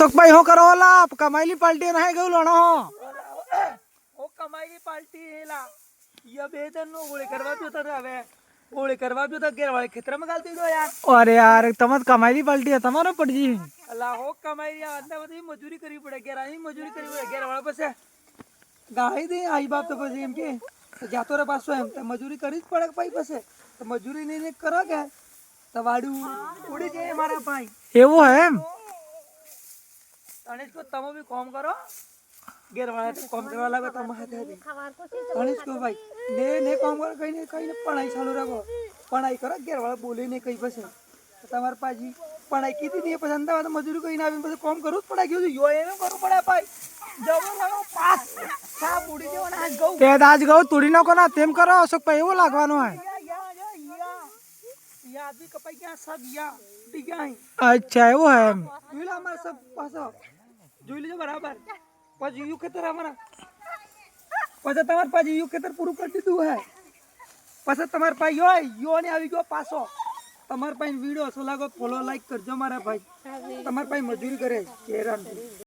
अशोक भाई हो करो ला कमाईली पार्टी नहीं गयो लणो ओ कमाईली पार्टी हेला ये बेदन नो गोळे करवा तो तर હવે गोळे करवा तो तर गेरवाळे खेतर में गालती दो यार। अरे यार तमत कमाईली पार्टी है तमारो पड़जी अल्लाह हो कमाई अंदर बधी मजूरी करवी પડે गेरानी मजूरी करवी પડે गेरवाळे પાસે ગાઈ દે આઈ બાપ તો પછી એમ કે જાતો રે પાછો એમ તો મજૂરી કરી જ પડે ભાઈ પાસે તો મજૂરી નહીં કરો કે તો વાડું ઉડી જાય મારા ભાઈ એવું है એમ તને તો તમે भी काम करो गेरवाळे तो काम करवा लागो तो हाथे हाथे तने को भाई ने काम कर कहीं ने पढ़ाई चालू रखो पढ़ाई करो गेरवाळे बोले ने कहीं પાસે તમાર પાજી पढ़ाई की थी पसंद था तो मजूरी कहीं ना आवे काम करू જ પડે કે यो एम करू પડે भाई जब लागो पास सा बुडी जेवण आज गौ તે આજ ગૌ તોડી નાખો ના તેમ કરો અશોક ભાઈ એવું લાગવાનું હે या आदमी कपाई क्या सब या डिगाई अच्छा એવું है એમ मिला हमार सब पासो જોઈ લેજો બરાબર પછી યુ ખેતર અમારા પછી તમાર પાજી યુ ખેતર પૂરું કરી દીધું હે પછી તમાર પાઈ યો ને આવી ગયો પાછો તમાર પાઈ વિડિયો અસો લાગો ફોલો લાઈક કરજો મારા ભાઈ તમાર પાઈ મજૂરી કરે કેરાન